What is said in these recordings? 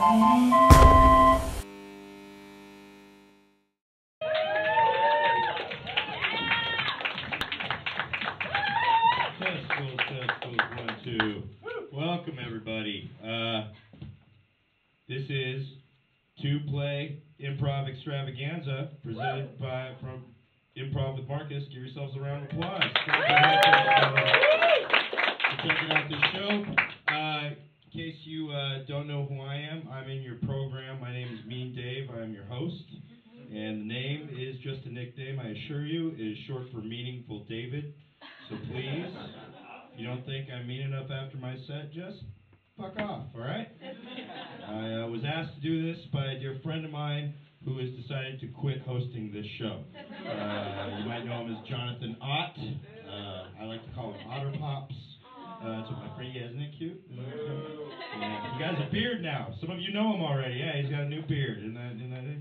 Welcome, everybody. This is two-play Improv Extravaganza presented from Improv with Marcus. Give yourselves a round of applause. Thank you for checking out this show. In case you don't know who I am, I'm in your program. My name is Mean Dave. I am your host. And the name is just a nickname, I assure you. It is short for Meaningful David. So please, if you don't think I'm mean enough after my set, just fuck off, all right? I was asked to do this by a dear friend of mine who has decided to quit hosting this show. You might know him as Jonathan Ott. I like to call him Otter Pops. That's what my friend, yeah, isn't it cute? Yeah, he has a beard now. Some of you know him already. Yeah, he's got a new beard. Isn't that it?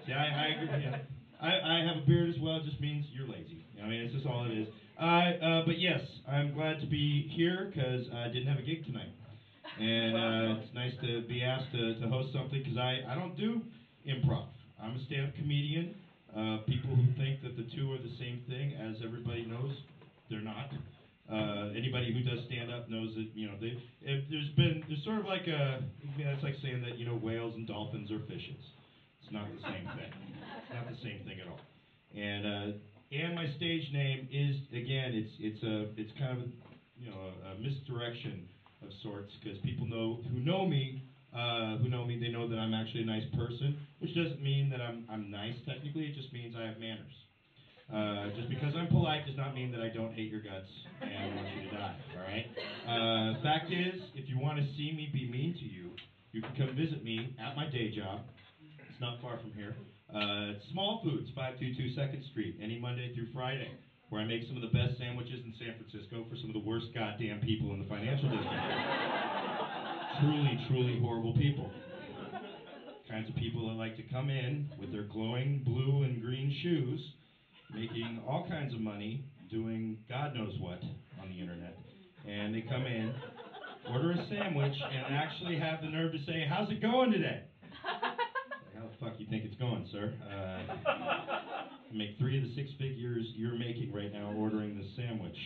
Yeah, I agree. Yeah. I have a beard as well. It just means you're lazy. I mean, it's just all it is. But yes, I'm glad to be here because I didn't have a gig tonight. And it's nice to be asked to host something because I don't do improv. I'm a stand-up comedian. People who think that the two are the same thing, as everybody knows, they're not. Anybody who does stand-up knows that, you know, there's sort of like it's like saying that, you know, whales and dolphins are fishes. It's not the same thing. It's not the same thing at all. And my stage name is, again, it's kind of a misdirection of sorts, because people who know me, they know that I'm actually a nice person, which doesn't mean that I'm nice technically. It just means I have manners. Just because I'm polite does not mean that I don't hate your guts and want you to die. All right. Fact is, if you want to see me be mean to you, you can come visit me at my day job. It's not far from here. Small Foods, 522 2nd Street, any Monday through Friday, where I make some of the best sandwiches in San Francisco for some of the worst goddamn people in the financial district. Truly, truly horrible people. Kinds of people that like to come in with their glowing blue and green shoes, making all kinds of money, doing God knows what on the internet. And they come in, order a sandwich, and actually have the nerve to say, "How's it going today?" How the fuck you think it's going, sir? You make 3 of the 6 figures you're making right now ordering this sandwich.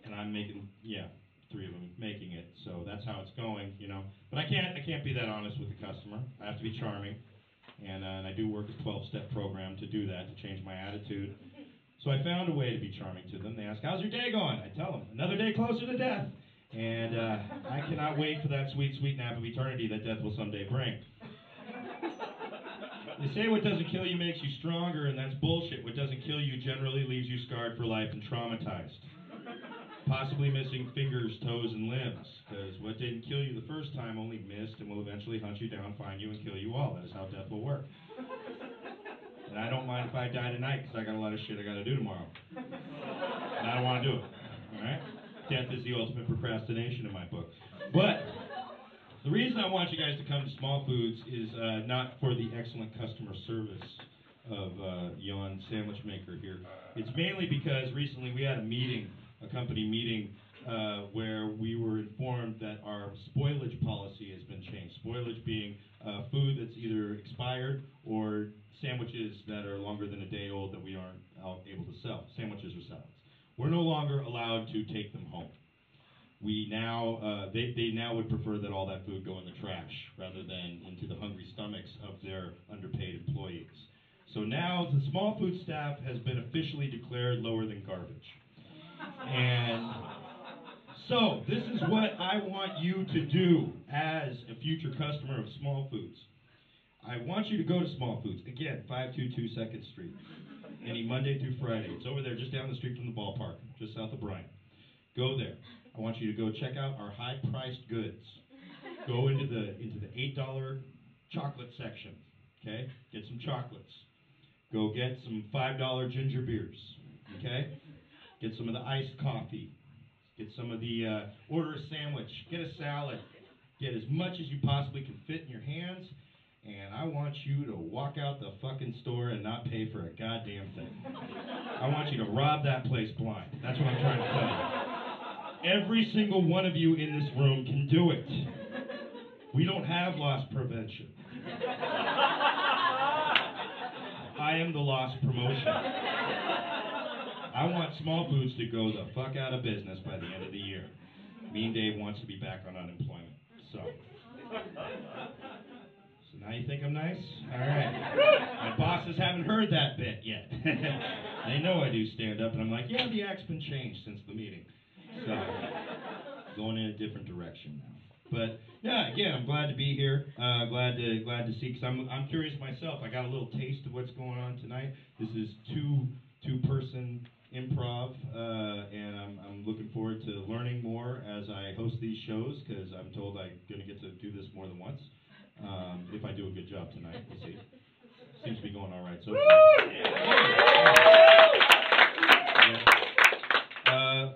And I'm making, 3 of them making it. So that's how it's going, you know. But I can't be that honest with the customer. I have to be charming. And I do work a 12-step program to do that, to change my attitude. So I found a way to be charming to them. They ask, "How's your day going?" I tell them, "Another day closer to death." And I cannot wait for that sweet, sweet nap of eternity that death will someday bring. They say what doesn't kill you makes you stronger, and that's bullshit. What doesn't kill you generally leaves you scarred for life and traumatized. Possibly missing fingers, toes, and limbs. Because what didn't kill you the first time only missed and will eventually hunt you down, find you, and kill you all. That is how death will work. And I don't mind if I die tonight, because I got a lot of shit I got to do tomorrow. And I don't want to do it. Alright? Death is the ultimate procrastination in my book. But the reason I want you guys to come to Small Foods is not for the excellent customer service of Jan Sandwich Maker here. It's mainly because recently we had a company meeting, where we were informed that our spoilage policy has been changed. Spoilage being food that's either expired or sandwiches that are longer than a day old that we aren't able to sell, sandwiches or salads. We're no longer allowed to take them home. We now, they now would prefer that all that food go in the trash rather than into the hungry stomachs of their underpaid employees. So now the Small Food staff has been officially declared lower than garbage. And so this is what I want you to do as a future customer of Small Foods. I want you to go to Small Foods. Again, 522 2nd Street. Any Monday through Friday. It's over there just down the street from the ballpark, just south of Bryant. Go there. I want you to go check out our high-priced goods. Go into the $8 chocolate section, okay? Get some chocolates. Go get some $5 ginger beers, okay? Get some of the iced coffee. Get some of the, order a sandwich. Get a salad. Get as much as you possibly can fit in your hands. And I want you to walk out the fucking store and not pay for a goddamn thing. I want you to rob that place blind. That's what I'm trying to tell you. Every single one of you in this room can do it. We don't have loss prevention. I am the loss promotion. I want small foods to go the fuck out of business by the end of the year. Me and Dave wants to be back on unemployment. So now you think I'm nice? All right. My bosses haven't heard that bit yet. They know I do stand up, and I'm like, yeah, the act's been changed since the meeting. So going in a different direction now. But yeah, again, I'm glad to be here. Glad to see, because I'm curious myself. I got a little taste of what's going on tonight. This is two-person improv, and I'm looking forward to learning more as I host these shows, because I'm told I'm going to get to do this more than once. If I do a good job tonight, we'll see. Seems to be going all right so far. Yeah.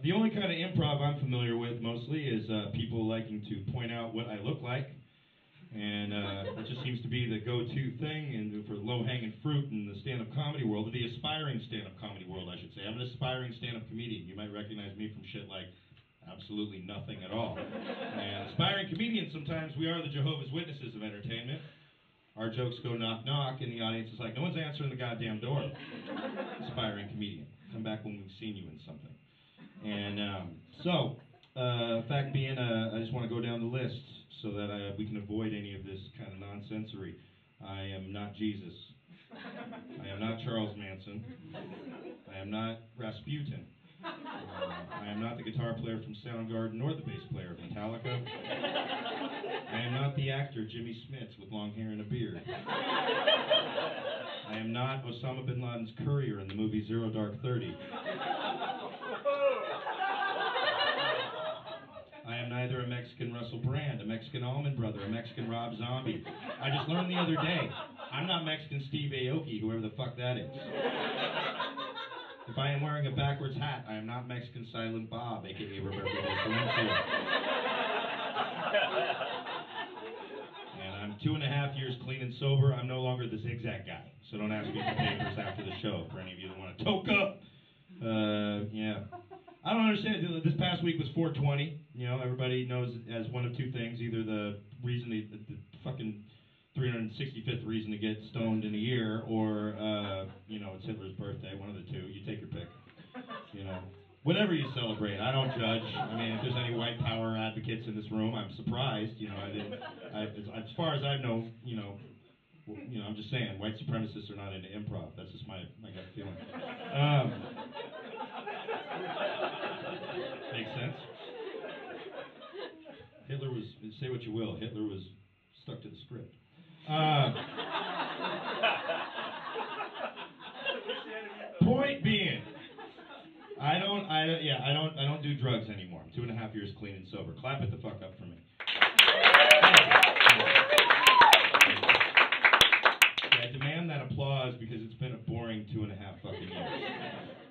The only kind of improv I'm familiar with mostly is people liking to point out what I look like, and that just seems to be the go-to thing and for low-hanging fruit in the stand-up comedy world, or the aspiring stand-up comedy world, I should say. I'm an aspiring stand-up comedian. You might recognize me from shit like absolutely nothing at all. And aspiring comedians, sometimes we are the Jehovah's Witnesses of entertainment. Our jokes go knock-knock, and the audience is like, no one's answering the goddamn door. Aspiring comedian. Come back when we've seen you in something. And fact being, I just want to go down the list so that we can avoid any of this kind of nonsensory. I am not Jesus. I am not Charles Manson. I am not Rasputin. I am not the guitar player from Soundgarden nor the bass player of Metallica. I am not the actor Jimmy Smits with long hair and a beard. I am not Osama bin Laden's courier in the movie Zero Dark 30. I am neither a Mexican Russell Brand, a Mexican Allman Brother, a Mexican Rob Zombie. I just learned the other day, I'm not Mexican Steve Aoki, whoever the fuck that is. If I am wearing a backwards hat, I am not Mexican Silent Bob, a.k.a. Roberto Del Silencio. And I'm 2.5 years clean and sober. I'm no longer the zigzag guy, so don't ask me for papers after the show, for any of you that want to toke up. Yeah. I don't understand. This past week was 420. You know, everybody knows it as one of two things. Either the reason, the fucking 365th reason to get stoned in a year, or, it's Hitler's birthday, one of the two. You take your pick. You know, whatever you celebrate, I don't judge. I mean, if there's any white power advocates in this room, I'm surprised. You know, as far as I know, I'm just saying, white supremacists are not into improv. That's just my gut feeling. Makes sense. Hitler was, say what you will, Hitler was stuck to the script. Point being, I don't do drugs anymore. I'm 2.5 years clean and sober. Clap it the fuck up for me. I demand that applause because it's been a boring 2.5 fucking years.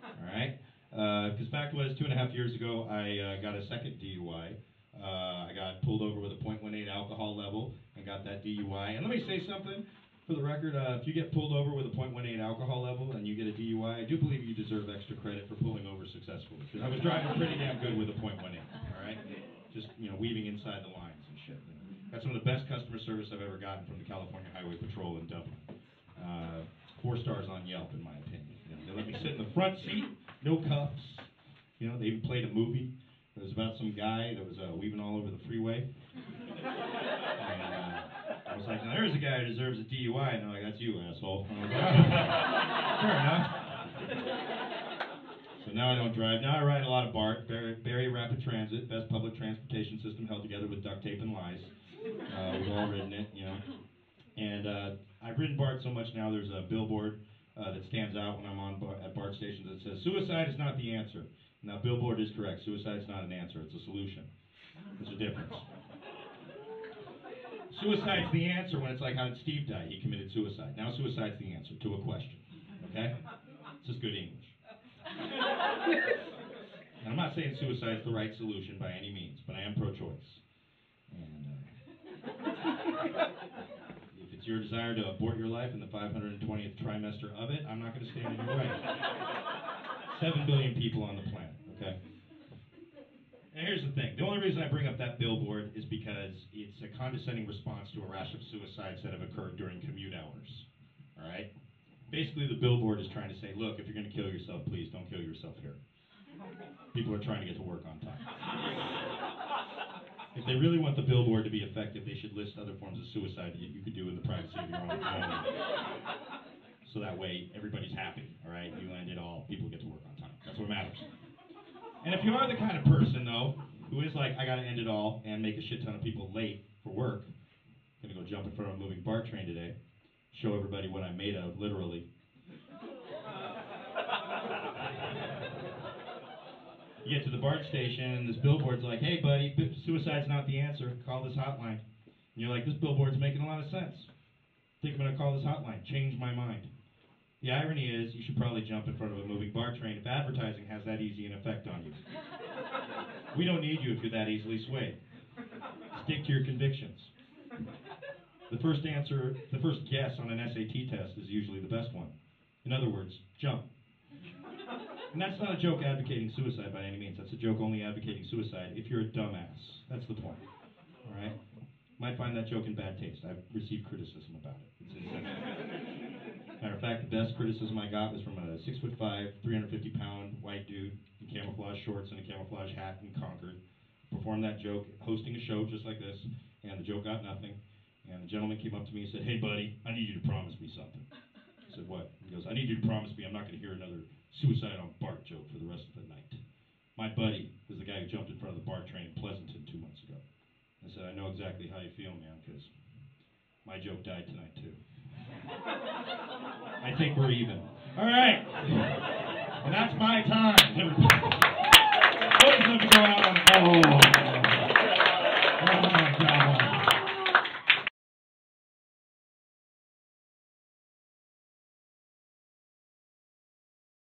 All right? Because fact was, 2.5 years ago, I got a second DUI. I got pulled over with a .18 alcohol level and got that DUI. And let me say something for the record. If you get pulled over with a .18 alcohol level and you get a DUI, I do believe you deserve extra credit for pulling over successfully. Because I was driving pretty damn good with a .18. All right? Just, weaving inside the lines and shit. Got some of the best customer service I've ever gotten from the California Highway Patrol in Dublin. 4 stars on Yelp, in my opinion. They let me sit in the front seat, no cuffs. They even played a movie. It was about some guy that was weaving all over the freeway. And I was like, now there's a guy who deserves a DUI. And they're like, that's you, asshole. And I was like, fair enough. So now I don't drive. Now I ride a lot of BART, Barrie Rapid Transit, best public transportation system held together with duct tape and lies. We've all ridden it, And I've ridden BART so much now there's a billboard that stands out when I'm at BART stations that says, suicide is not the answer. Now, billboard is correct. Suicide's not an answer. It's a solution. There's a difference. Suicide's the answer when it's like, how did Steve die? He committed suicide. Now suicide's the answer to a question. Okay? It's just good English. And I'm not saying suicide's the right solution by any means, but I am pro-choice. And if it's your desire to abort your life in the 520th trimester of it, I'm not going to stand in your way. 7 billion people on the planet, okay? And here's the thing. The only reason I bring up that billboard is because it's a condescending response to a rash of suicides that have occurred during commute hours. All right? Basically, the billboard is trying to say, look, if you're going to kill yourself, please don't kill yourself here. People are trying to get to work on time. If they really want the billboard to be effective, they should list other forms of suicide that you could do in the privacy of your own home. So that way, everybody's happy, all right? You end it all, people get to work on time. That's what matters. And if you are the kind of person, though, who is like, I got to end it all and make a shit ton of people late for work, going to go jump in front of a moving BART train today, show everybody what I'm made of, literally. You get to the BART station, and this billboard's like, hey, buddy, suicide's not the answer. Call this hotline. And you're like, this billboard's making a lot of sense. I think I'm going to call this hotline. Change my mind. The irony is, you should probably jump in front of a moving BART train if advertising has that easy an effect on you. We don't need you if you're that easily swayed. Stick to your convictions. The first guess on an SAT test is usually the best one. In other words, jump. And that's not a joke advocating suicide by any means. That's a joke only advocating suicide if you're a dumbass. That's the point. All right? Might find that joke in bad taste. I've received criticism about it. It's insensitive. Matter of fact, the best criticism I got was from a 6'5", 350-pound white dude in camouflage shorts and a camouflage hat in Concord. Performed that joke, hosting a show just like this, and the joke got nothing. And the gentleman came up to me and said, hey, buddy, I need you to promise me something. I said, what? He goes, I need you to promise me I'm not going to hear another suicide on BART joke for the rest of the night. My buddy was the guy who jumped in front of the BART train in Pleasanton 2 months ago. I said, I know exactly how you feel, man, because my joke died tonight, too. I think we're even. All right. And that's my time. Both of them go out on